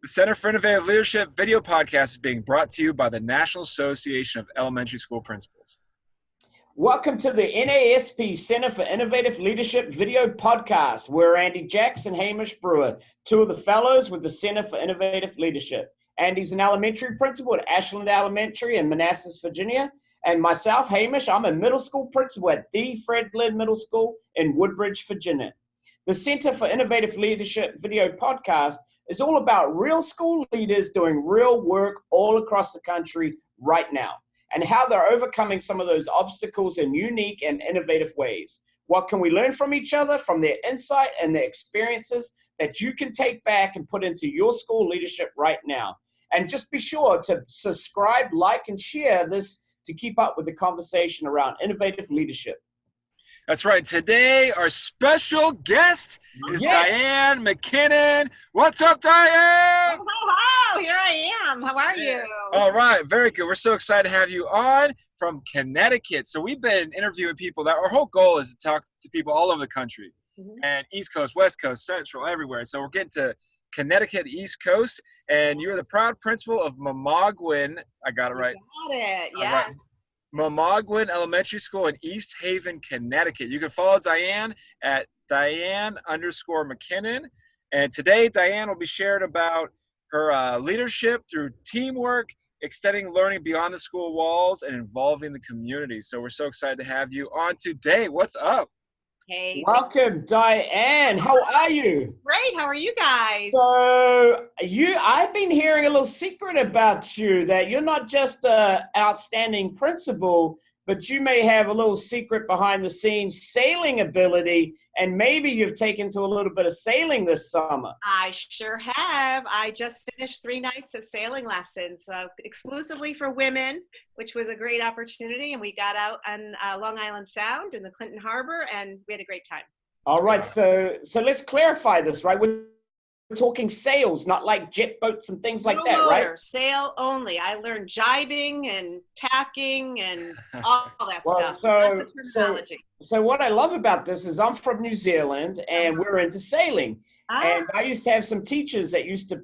The Center for Innovative Leadership video podcast is being brought to you by the National Association of Elementary School Principals. Welcome to the NAESP Center for Innovative Leadership video podcast. We're Jacks and Hamish Brewer, two of the fellows with the Center for Innovative Leadership. Andy's an elementary principal at Ashland Elementary in Manassas, Virginia. And myself, Hamish, I'm a middle school principal at the Fred Glenn Middle School in Woodbridge, Virginia. The Center for Innovative Leadership video podcast is all about real school leaders doing real work all across the country right now, and how they're overcoming some of those obstacles in unique and innovative ways. What can we learn from each other, from their insight and their experiences that you can take back and put into your school leadership right now? And just be sure to subscribe, like, and share this to keep up with the conversation around innovative leadership. That's right. Today, our special guest is Diane MacKinnon. What's up, Diane? Oh, here I am. How are you? All right. Very good. We're so excited to have you on from Connecticut. So we've been interviewing people that our whole goal is to talk to people all over the country, and East Coast, West Coast, Central, everywhere. So we're getting to Connecticut, East Coast, and you're the proud principal of Momogwin. I got it right. Got it. Yeah. Right. Momogwin Elementary School in East Haven, Connecticut. You can follow Diane at Diane_MacKinnon. And today, Diane will be sharing about her leadership through teamwork, extending learning beyond the school walls, and involving the community. So we're so excited to have you on today. What's up? Hey. Welcome, Diane. How are you? Great. How are you guys? So I've been hearing a little secret about you, that you're not just an outstanding principal, but you may have a little secret behind the scenes sailing ability, and maybe you've taken to a little bit of sailing this summer. I sure have. I just finished 3 nights of sailing lessons, exclusively for women, which was a great opportunity. And we got out on Long Island Sound in the Clinton Harbor, and we had a great time. All right. So let's clarify this, right? We're talking sails, not like jet boats and things like that, motor, right? Sail only. I learned jibing and tacking and all that stuff. So what I love about this is I'm from New Zealand, and we're into sailing. And I used to have some teachers that used to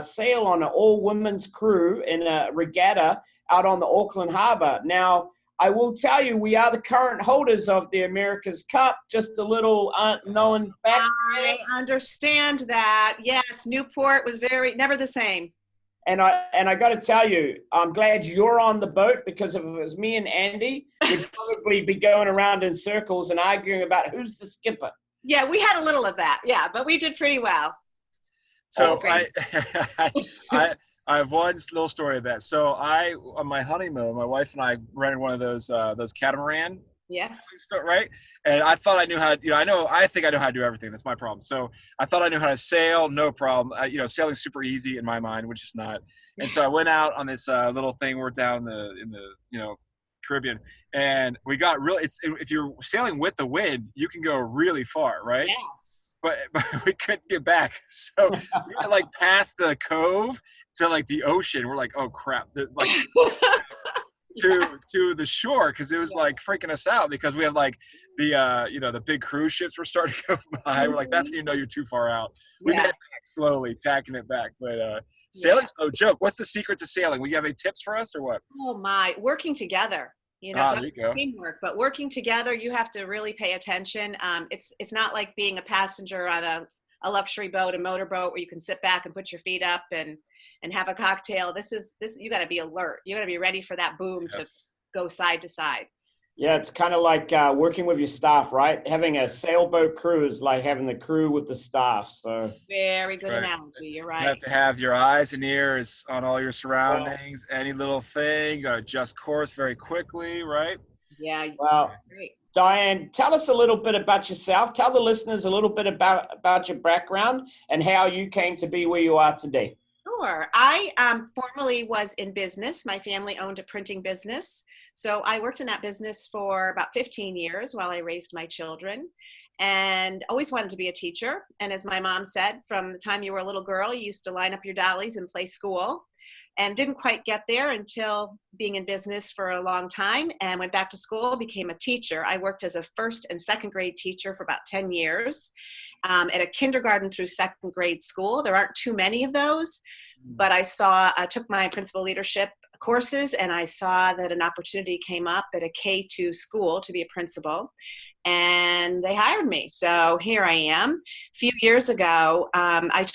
sail on an all-women's crew in a regatta out on the Auckland Harbor. Now, I will tell you, we are the current holders of the America's Cup. Just a little unknown fact. I understand that. Yes, Newport was never the same. And I got to tell you, I'm glad you're on the boat, because if it was me and Andy, we'd probably be going around in circles and arguing about who's the skipper. Yeah, we had a little of that. Yeah, but we did pretty well. So I have one little story of that. So on my honeymoon, my wife and I rented one of those catamaran. Yes. Right. And I thought I knew how to, I think I know how to do everything. That's my problem. So I thought I knew how to sail. No problem. Sailing's super easy in my mind, which is not. And so I went out on this little thing. We're down in the Caribbean, and we got if you're sailing with the wind, you can go really far. Right. Yes. But we couldn't get back. So we went past the cove to the ocean. We're like, oh crap. To the shore, because it was freaking us out, because we have the big cruise ships were starting to go by. We're like, that's when you're too far out. We made it back slowly, tacking it back. But sailing's no joke. What's the secret to sailing? Will you have any tips for us or what? Oh my, working together. There you go. Teamwork, but working together, you have to really pay attention. It's not like being a passenger on a luxury boat, a motorboat, where you can sit back and put your feet up and have a cocktail. This you got to be alert. You got to be ready for that boom to go side to side. Yeah, it's kind of like working with your staff, right? Having a sailboat crew is like having the crew with the staff. So very good analogy. You're right. You have to have your eyes and ears on all your surroundings. Any little thing, adjust course very quickly, right? Yeah. Well, great. Diane, tell us a little bit about yourself. Tell the listeners a little bit about your background and how you came to be where you are today. Sure. I formerly was in business. My family owned a printing business. So I worked in that business for about 15 years while I raised my children, and always wanted to be a teacher. And as my mom said, from the time you were a little girl, you used to line up your dollies and play school. and didn't quite get there until being in business for a long time, and went back to school, became a teacher. I worked as a first and second grade teacher for about 10 years at a kindergarten through second grade school. There aren't too many of those, but I took my principal leadership courses, and I saw that an opportunity came up at a K-2 school to be a principal, and they hired me. So here I am. A few years ago, I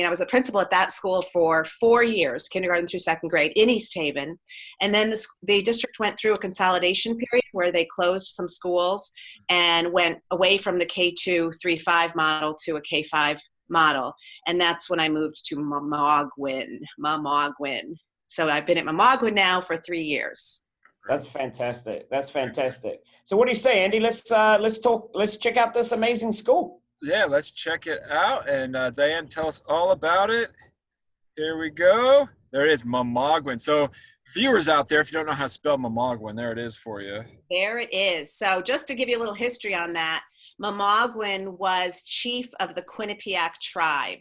was a principal at that school for 4 years, kindergarten through second grade in East Haven. And then the district went through a consolidation period where they closed some schools and went away from the K-2 3-5 model to a K-5 model. And that's when I moved to Mamaguin. So I've been at Mamaguin now for 3 years. That's fantastic. That's fantastic. So what do you say, Andy? Let's check out this amazing school. Yeah, let's check it out. And Diane, tell us all about it. Here we go. There it is, Mamaguin. So viewers out there, if you don't know how to spell Mamaguin, there it is for you. There it is. So just to give you a little history on that, Mamaguin was chief of the Quinnipiac tribe.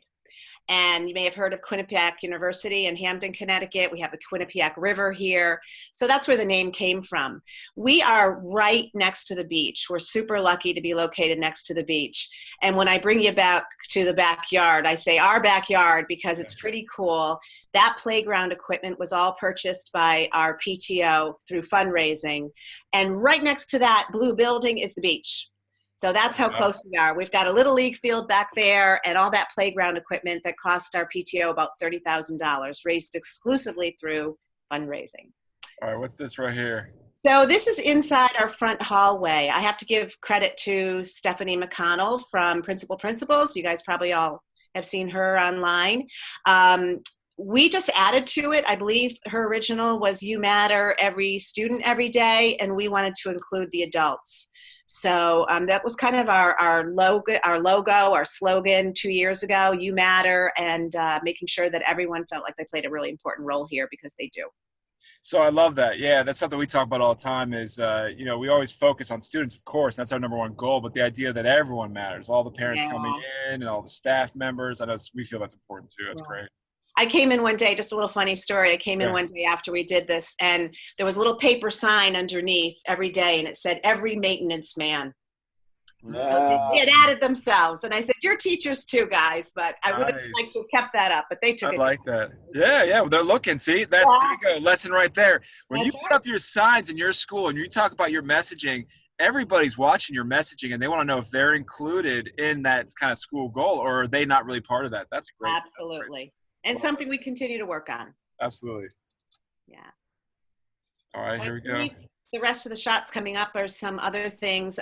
And you may have heard of Quinnipiac University in Hamden, Connecticut. We have the Quinnipiac River here. So that's where the name came from. We are right next to the beach. We're super lucky to be located next to the beach. And when I bring you back to the backyard, I say our backyard because it's pretty cool. That playground equipment was all purchased by our PTO through fundraising. And right next to that blue building is the beach. So that's how close we are. We've got a little league field back there and all that playground equipment that cost our PTO about $30,000, raised exclusively through fundraising. All right, what's this right here? So this is inside our front hallway. I have to give credit to Stephanie McConnell from Principal Principals. You guys probably all have seen her online. We just added to it. I believe her original was You Matter, every student, every day, and we wanted to include the adults. So that was kind of our logo, our slogan 2 years ago, You Matter, and making sure that everyone felt like they played a really important role here because they do. So I love that. Yeah, that's something we talk about all the time is, we always focus on students, of course, and that's our number one goal, but the idea that everyone matters, all the parents coming in and all the staff members, I know we feel that's important too. That's great. I came in one day, just a little funny story. I came in one day after we did this, and there was a little paper sign underneath every day, and it said, every maintenance man. So they had added themselves, and I said, you're teachers too, guys, but I would have liked to have kept that up, but they took it. I like that. Yeah, well, they're looking. See, there you go, lesson right there. When you put up your signs in your school and you talk about your messaging, everybody's watching your messaging, and they want to know if they're included in that kind of school goal, or are they not really part of that? That's great. Absolutely. That's great. And something we continue to work on. Absolutely. Yeah. All right, so here we go. The rest of the shots coming up are some other things.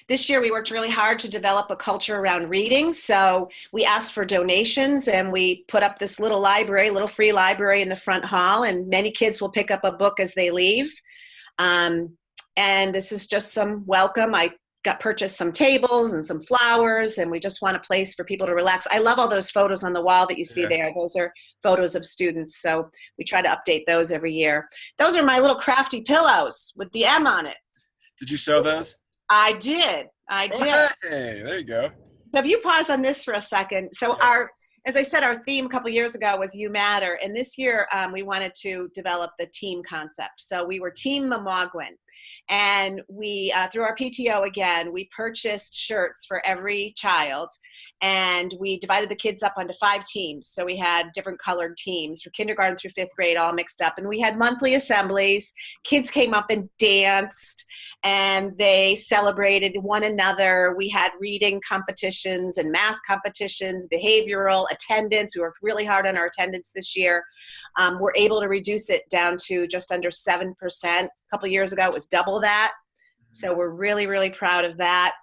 This year we worked really hard to develop a culture around reading. So we asked for donations, and we put up this little free library in the front hall, and many kids will pick up a book as they leave. And this is just some welcome. I purchased some tables and some flowers, and we just want a place for people to relax. I love all those photos on the wall that you see there. Those are photos of students, so we try to update those every year. Those are my little crafty pillows with the M on it. Did you sew those? I did. Hey, there you go. So if you pause on this for a second. So as I said, our theme a couple years ago was You Matter, and this year we wanted to develop the team concept. So we were Team Mamaguin, and we, through our PTO again, we purchased shirts for every child, and we divided the kids up onto 5 teams. So we had different colored teams for kindergarten through 5th grade, all mixed up, and we had monthly assemblies. Kids came up and danced, and they celebrated one another. We had reading competitions and math competitions, behavioral, attendance. We worked really hard on our attendance this year. We're able to reduce it down to just under 7%. A couple years ago, it was double that. So we're really, really proud of that.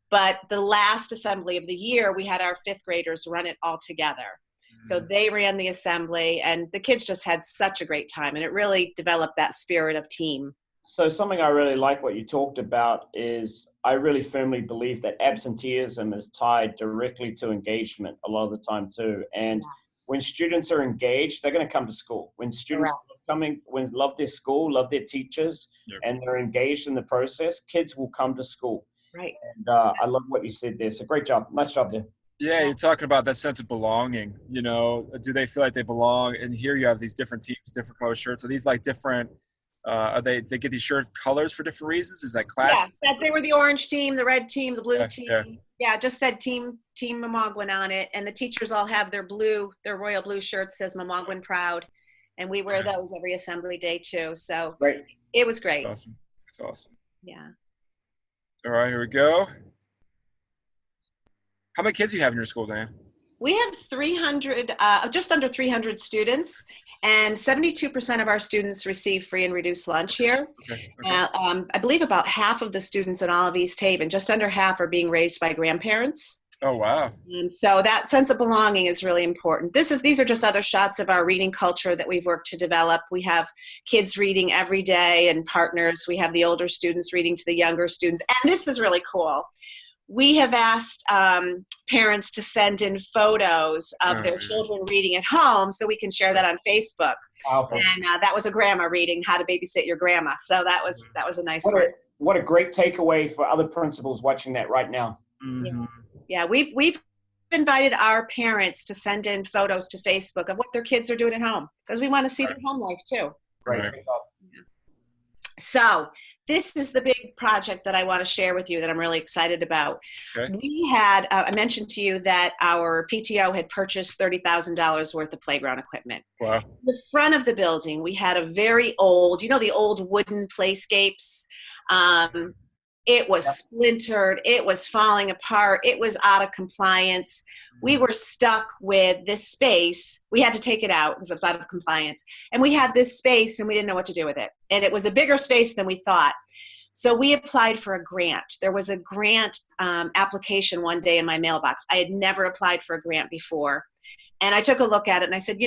But the last assembly of the year, we had our 5th graders run it all together. So they ran the assembly, and the kids just had such a great time, and it really developed that spirit of team. So something I really like what you talked about is I really firmly believe that absenteeism is tied directly to engagement a lot of the time too. And when students are engaged, they're going to come to school. When students love their school, love their teachers, and they're engaged in the process, kids will come to school. Right. And I love what you said there. So great job. Nice job there. Yeah, you're talking about that sense of belonging. You know, do they feel like they belong? And here you have these different teams, different color shirts. Are these like different? Are they get these shirt colors for different reasons? Is that class? Yeah, they were the orange team, the red team, the blue Yeah, team. yeah. Yeah, it just said Team Mamogwin on it, and the teachers all have their royal blue shirts says Mamogwin Proud, and we wear those every assembly day too. So Right. it was great. That's awesome. That's awesome. Yeah. All right, here we go. How many kids do you have in your school, Dan? We have 300, just under 300 students, and 72% of our students receive free and reduced lunch here. Okay. I believe about half of the students in all of East Haven, just under half, are being raised by grandparents. Oh, wow. And so that sense of belonging is really important. These are just other shots of our reading culture that we've worked to develop. We have kids reading every day and partners. We have the older students reading to the younger students. And this is really cool. We have asked parents to send in photos of their children reading at home so we can share that on Facebook. Powerful. And that was a grandma reading How to Babysit Your Grandma. So that was a nice one. What a great takeaway for other principals watching that right now. Mm-hmm. Yeah, we've invited our parents to send in photos to Facebook of what their kids are doing at home because we want to see their home life too. Great. Right. So this is the big project that I want to share with you that I'm really excited about. Okay. We had, I mentioned to you that our PTO had purchased $30,000 worth of playground equipment. Wow. The front of the building, we had a very old, the old wooden playscapes. It was splintered. It was falling apart. It was out of compliance. We were stuck with this space. We had to take it out because it was out of compliance. And we had this space and we didn't know what to do with it. And it was a bigger space than we thought. So we applied for a grant. There was a grant application one day in my mailbox. I had never applied for a grant before. And I took a look at it and I said,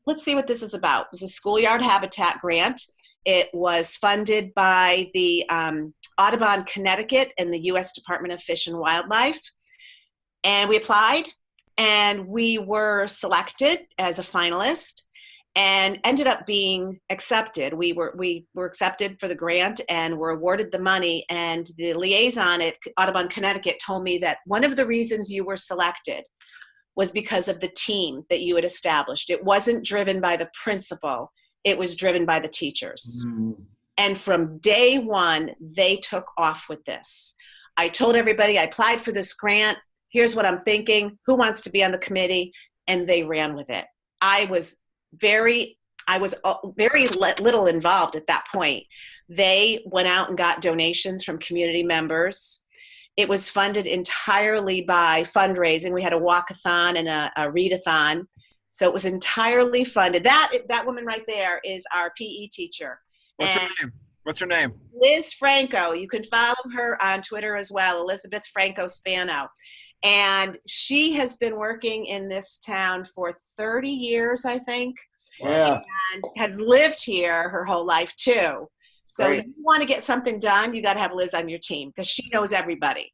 let's see what this is about. It was a schoolyard habitat grant. It was funded by the Audubon, Connecticut, and the U.S. Department of Fish and Wildlife. And we applied, and we were selected as a finalist and ended up being accepted. We were accepted for the grant and were awarded the money. And the liaison at Audubon, Connecticut told me that one of the reasons you were selected was because of the team that you had established. It wasn't driven by the principal. It was driven by the teachers. Mm. And from day one, they took off with this. I told everybody I applied for this grant. Here's what I'm thinking. Who wants to be on the committee? And they ran with it. I was very little involved at that point. They went out and got donations from community members. It was funded entirely by fundraising. We had a walkathon and a readathon. So it was entirely funded. That woman right there is our PE teacher. What's her name? Liz Franco. You can follow her on Twitter as well, Elizabeth Franco Spano. And she has been working in this town for 30 years, I think. Yeah. And has lived here her whole life too. So Great. if you want to get something done, you got to have Liz on your team because she knows everybody.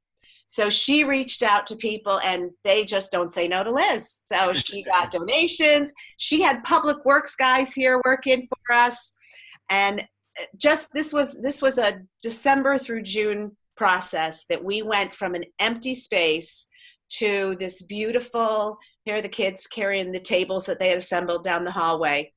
So she reached out to people and they just don't say no to Liz. So she got donations. She had public works guys here working for us. And just this was a December through June process that we went from an empty space to this beautiful, here are the kids carrying the tables that they had assembled down the hallway.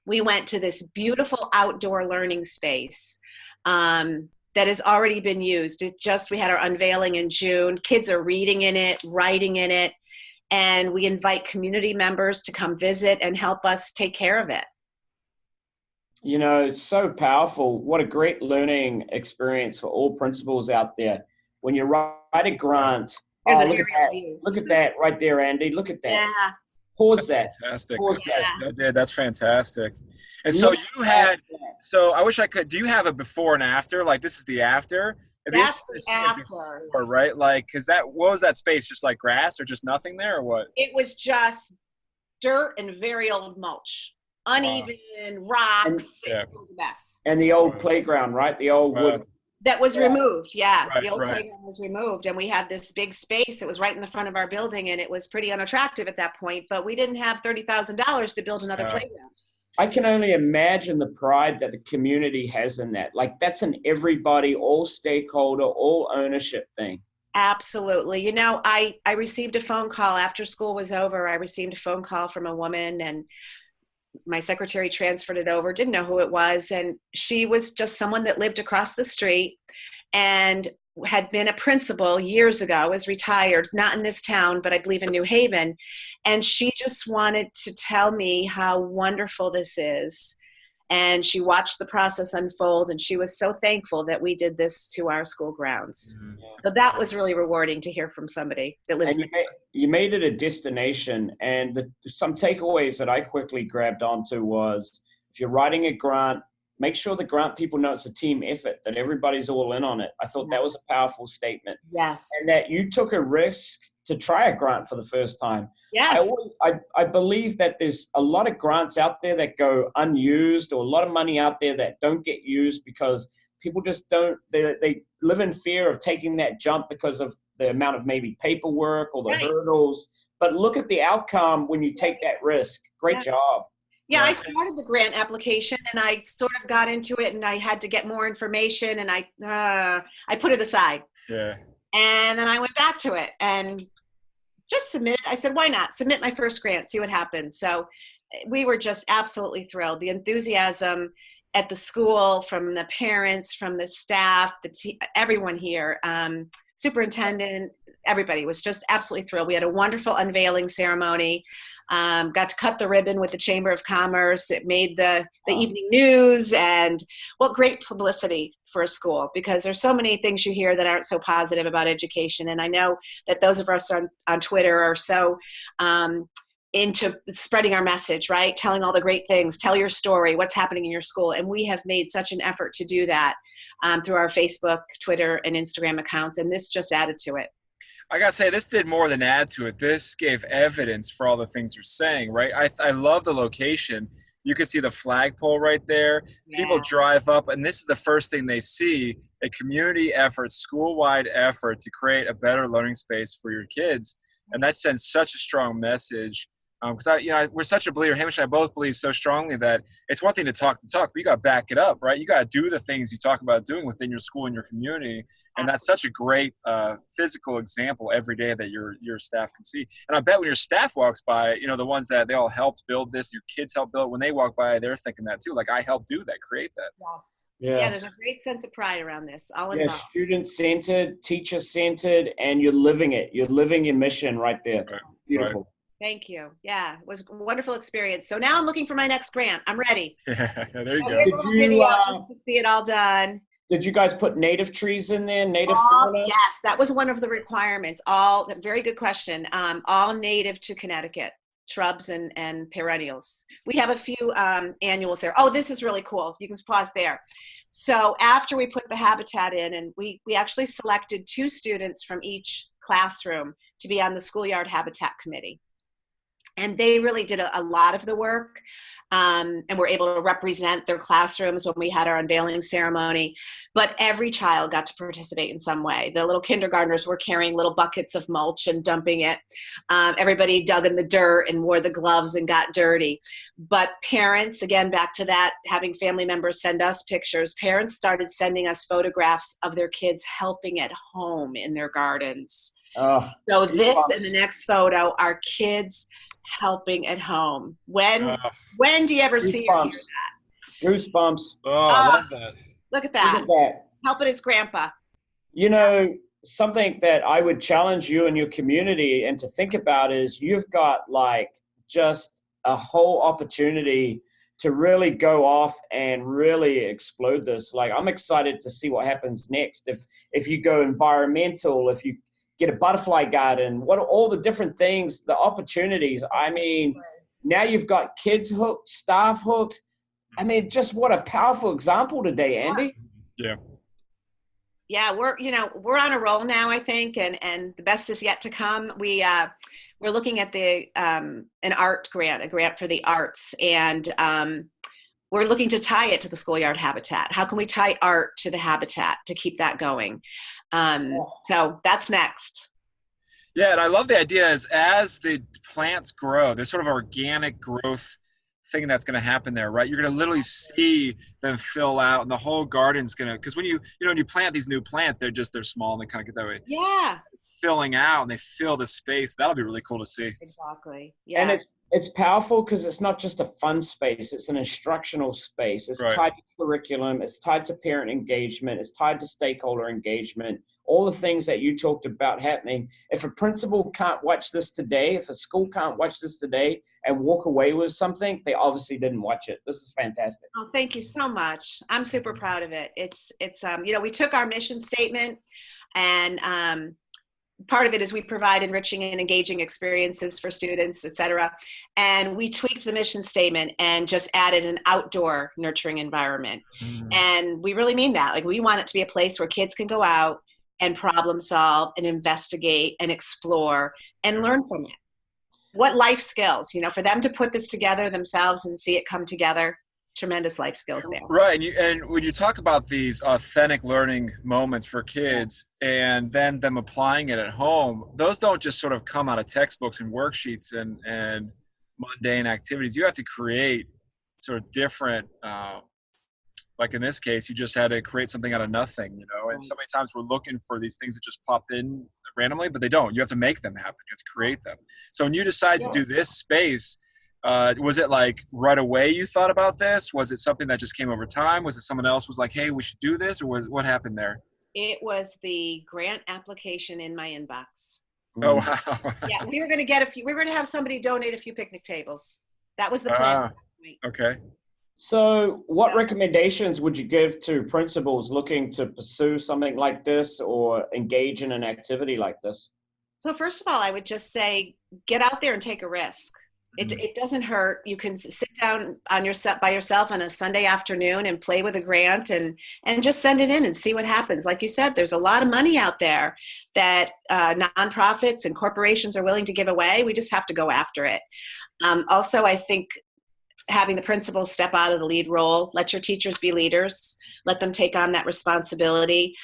We went to this beautiful outdoor learning space that has already been used. We had our unveiling in June. Kids are reading in it, writing in it, and we invite community members to come visit and help us take care of it. It's so powerful. What a great learning experience for all principals out there. When you write a grant, look at that right there, Andy. Look at that. Yeah. Pause that. Fantastic. Pause that. I did. That's fantastic. And so you had, so I wish I could, do you have a before and after? Like this is the after? That's the after. Before, right? Like, what was that space? Just like grass or just nothing there or what? It was just dirt and very old mulch. Uneven rocks. It was a mess. And the old playground, right? The old wood. That was removed, yeah. Right, the old playground was removed, and we had this big space that was right in the front of our building, and it was pretty unattractive at that point, but we didn't have $30,000 to build another playground. I can only imagine the pride that the community has in that. Like, that's an everybody, all stakeholder, all ownership thing. Absolutely. You know, I received a phone call after school was over. I received a phone call from a woman, and my secretary transferred it over, didn't know who it was. And she was just someone that lived across the street and had been a principal years ago, is retired, not in this town, but I believe in New Haven. And she just wanted to tell me how wonderful this is. And she watched the process unfold, and she was so thankful that we did this to our school grounds. Mhm. So that was really rewarding to hear from somebody that lives And you made it a destination. And some takeaways that I quickly grabbed onto was, if you're writing a grant, make sure the grant people know it's a team effort, that everybody's all in on it. I thought that was a powerful statement. Yes. And that you took a risk to try a grant for the first time. Yes. I believe that there's a lot of grants out there that go unused, or a lot of money out there that don't get used because people just don't, they live in fear of taking that jump because of the amount of maybe paperwork or the hurdles. But look at the outcome when you take that risk. Great job. Yeah, I started the grant application, and I sort of got into it, and I had to get more information, and I put it aside. Yeah. And then I went back to it and just submitted. I said, why not? Submit my first grant, see what happens. So we were just absolutely thrilled. The enthusiasm at the school, from the parents, from the staff, everyone here, superintendent, everybody was just absolutely thrilled. We had a wonderful unveiling ceremony. Got to cut the ribbon with the Chamber of Commerce. It made the evening news, and what great publicity for a school, because there's so many things you hear that aren't so positive about education. And I know that those of us on Twitter are so into spreading our message, right? Telling all the great things, tell your story, what's happening in your school. And we have made such an effort to do that through our Facebook, Twitter, and Instagram accounts. And this just added to it. I gotta say, this did more than add to it. This gave evidence for all the things you're saying, right? I love the location. You can see the flagpole right there. Yeah. People drive up, and this is the first thing they see, a community effort, school-wide effort to create a better learning space for your kids. And that sends such a strong message. Because we're such a believer, Hamish and I both believe so strongly that it's one thing to talk, but you got to back it up, right? You got to do the things you talk about doing within your school and your community. And that's such a great physical example every day that your staff can see. And I bet when your staff walks by, the ones that they all helped build this, your kids helped build, when they walk by, they're thinking that too. Like, I helped do that, create that. Yes. Yeah. Yeah, there's a great sense of pride around this. All involved. Student-centered, teacher-centered, and you're living it. You're living your mission right there. Right. Beautiful. Right. Thank you. Yeah, it was a wonderful experience. So now I'm looking for my next grant. I'm ready. There you go. Here's a little video just to see it all done. Did you guys put native trees in there? Native fauna? Yes, that was one of the requirements. Very good question. All native to Connecticut, shrubs and perennials. We have a few annuals there. Oh, this is really cool. You can pause there. So after we put the habitat in, and we actually selected 2 students from each classroom to be on the schoolyard habitat committee. And they really did a lot of the work, and were able to represent their classrooms when we had our unveiling ceremony. But every child got to participate in some way. The little kindergartners were carrying little buckets of mulch and dumping it. Everybody dug in the dirt and wore the gloves and got dirty. But parents, again, back to that, having family members send us pictures, parents started sending us photographs of their kids helping at home in their gardens. So this and the next photo are kids helping at home. When do you ever see or hear that? Goosebumps. Oh, I love that. Look at that. Look at that. Helping his grandpa. Something that I would challenge you and your community and to think about is you've got like just a whole opportunity to really go off and really explode this. Like, I'm excited to see what happens next. If you go environmental, if you get a butterfly garden, what are all the different things, the opportunities. I mean, now you've got kids hooked, staff hooked. I mean, just what a powerful example today, Andy. Yeah. Yeah, we're on a roll now, I think, and the best is yet to come. We're looking at an art grant, a grant for the arts, and we're looking to tie it to the schoolyard habitat. How can we tie art to the habitat to keep that going? So that's next. Yeah, and I love the idea is as the plants grow, there's sort of organic growth thing that's going to happen there, right? You're going to literally see them fill out, and the whole garden's going to, because when when you plant these new plants, they're small and they kind of get that way. Yeah. Filling out and they fill the space. That'll be really cool to see. Exactly. Yeah. And it's powerful because it's not just a fun space, it's an instructional space. It's tied to curriculum, it's tied to parent engagement, it's tied to stakeholder engagement, all the things that you talked about happening. If a principal can't watch this today, if a school can't watch this today and walk away with something, they obviously didn't watch it. This is fantastic. Oh, thank you so much. I'm super proud of it. It's we took our mission statement, and part of it is we provide enriching and engaging experiences for students, et cetera. And we tweaked the mission statement and just added an outdoor nurturing environment. And we really mean that. Like, we want it to be a place where kids can go out and problem solve and investigate and explore and learn from it. What life skills, for them to put this together themselves and see it come together. Tremendous life skills there. Right. And when you talk about these authentic learning moments for kids and then them applying it at home, those don't just sort of come out of textbooks and worksheets and mundane activities. You have to create sort of different, like in this case, you just had to create something out of nothing, and so many times we're looking for these things that just pop in randomly, but they don't. You have to make them happen. You have to create them. So when you decide to do this space, was it like right away you thought about this? Was it something that just came over time? Was it someone else was like, hey, we should do this? Or what happened there? It was the grant application in my inbox. Oh, wow. Yeah, we were going to have somebody donate a few picnic tables. That was the plan. Okay. So what recommendations would you give to principals looking to pursue something like this or engage in an activity like this? So first of all, I would just say, get out there and take a risk. It doesn't hurt. You can sit down by yourself on a Sunday afternoon and play with a grant and just send it in and see what happens. Like you said, there's a lot of money out there that nonprofits and corporations are willing to give away. We just have to go after it. Also, I think having the principals step out of the lead role, let your teachers be leaders, let them take on that responsibility.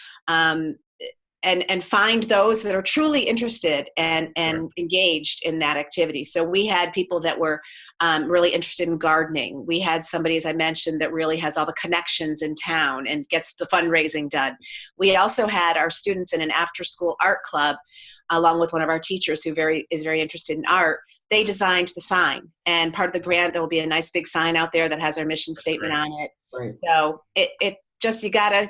And find those that are truly interested and engaged in that activity. So we had people that were really interested in gardening. We had somebody, as I mentioned, that really has all the connections in town and gets the fundraising done. We also had our students in an after-school art club, along with one of our teachers who is very interested in art. They designed the sign. And part of the grant, there will be a nice big sign out there that has our mission statement on it. Right. So it just, you gotta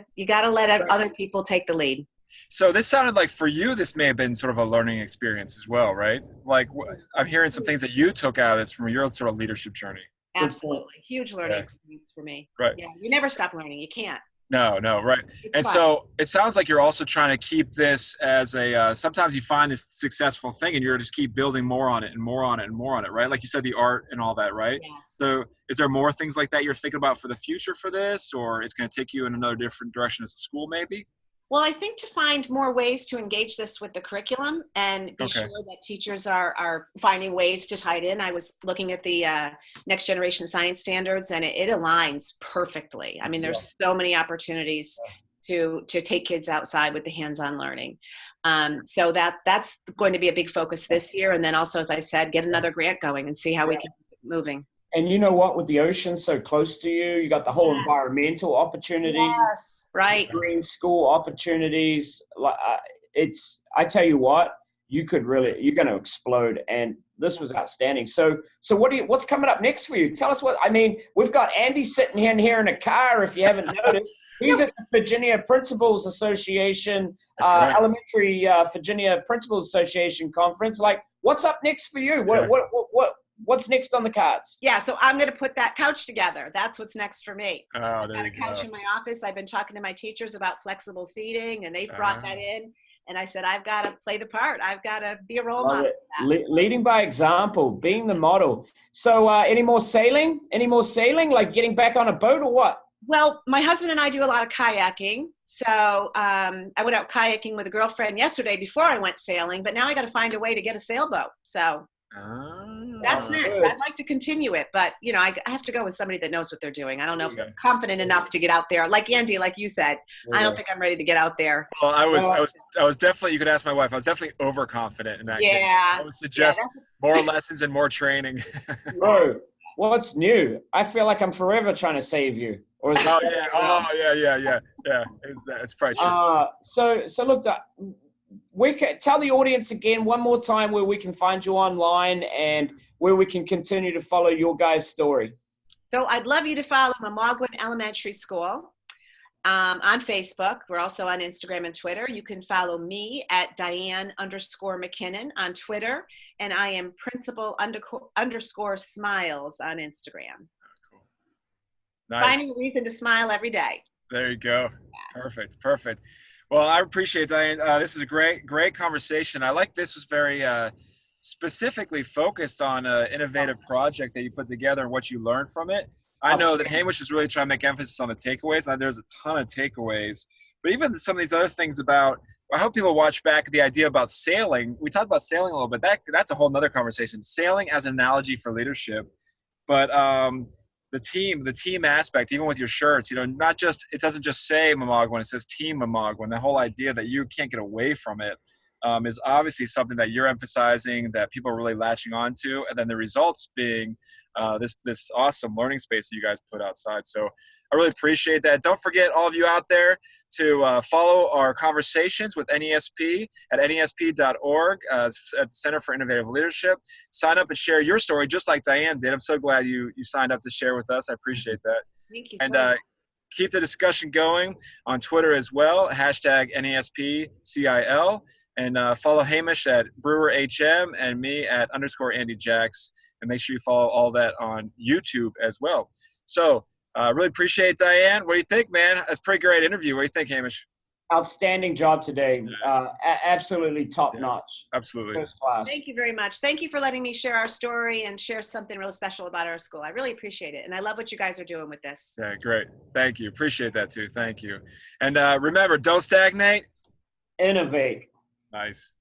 let other people take the lead. So this sounded like for you, this may have been sort of a learning experience as well, right? Like I'm hearing some things that you took out of this from your sort of leadership journey. Absolutely. Huge learning experience for me. Right. Yeah. You never stop learning. You can't. No, right. And so it sounds like you're also trying to keep this as sometimes you find this successful thing and you're just keep building more on it and more on it and more on it, right? Like you said, the art and all that, right? Yes. So is there more things like that you're thinking about for the future for this, or it's going to take you in another different direction as a school maybe? Well, I think to find more ways to engage this with the curriculum and be sure that teachers are finding ways to tie it in. I was looking at the Next Generation Science Standards, and it aligns perfectly. I mean, there's so many opportunities to take kids outside with the hands-on learning. So that's going to be a big focus this year. And then also, as I said, get another grant going and see how we can keep it moving. And you know what, with the ocean so close to you, you got the whole environmental opportunities. Yes, right. Green school opportunities. I tell you what, you're going to explode. And this was outstanding. So what's coming up next for you? Tell us we've got Andy sitting in here in a car, if you haven't noticed. He's at the Virginia Principals Association, Elementary Virginia Principals Association Conference. Like, what's up next for you? What's next on the cards? Yeah, so I'm going to put that couch together. That's what's next for me. Oh, I've got a couch in my office. I've been talking to my teachers about flexible seating, and they've brought that in. And I said, I've got to play the part. I've got to be a role model. Leading by example, being the model. So any more sailing? Like getting back on a boat or what? Well, my husband and I do a lot of kayaking. So I went out kayaking with a girlfriend yesterday before I went sailing, but now I got to find a way to get a sailboat. So that's next. I'd like to continue it, but I have to go with somebody that knows what they're doing. I don't know if I'm confident enough to get out there. Like Andy, like you said, I don't think I'm ready to get out there. Well, I was definitely, you could ask my wife, I was definitely overconfident in that case. I would suggest more lessons and more training. Bro, What's new? I feel like I'm forever trying to save you. Or is it Yeah. It's probably true. so look, we can tell the audience again one more time where we can find you online and where we can continue to follow your guys' story. So I'd love you to follow Memagwin Elementary School on Facebook. We're also on Instagram and Twitter. You can follow me at Diane_MacKinnon on Twitter, and I am Principal_Smiles on Instagram. Cool. Nice. Finding a reason to smile every day. There you go. Perfect. Well, I appreciate it, Diane. This is a great conversation. I like this was very specifically focused on an innovative project that you put together and what you learned from it. I know that Hamish was really trying to make emphasis on the takeaways, and there's a ton of takeaways. But even some of these other things about, I hope people watch back the idea about sailing. We talked about sailing a little bit. That's a whole nother conversation. Sailing as an analogy for leadership. But the team aspect, even with your shirts, not just, it doesn't just say Memagwin, it says Team Memagwin. The whole idea that you can't get away from it is obviously something that you're emphasizing, that people are really latching on to, and then the results being this awesome learning space that you guys put outside. So I really appreciate that. Don't forget, all of you out there, to follow our conversations with NAESP at nesp.org at the Center for Innovative Leadership. Sign up and share your story, just like Diane did. I'm so glad you signed up to share with us. I appreciate that. Thank you so much. Keep the discussion going on Twitter as well, #NAESP CIL. And follow Hamish at BrewerHM and me at _Andy Jacks. And make sure you follow all that on YouTube as well. So really appreciate it, Diane. What do you think, man? That's a pretty great interview. What do you think, Hamish? Outstanding job today. Absolutely top notch. Absolutely. First class. Thank you very much. Thank you for letting me share our story and share something really special about our school. I really appreciate it. And I love what you guys are doing with this. Yeah, great. Thank you. Appreciate that too. Thank you. And remember, don't stagnate. Innovate. Nice.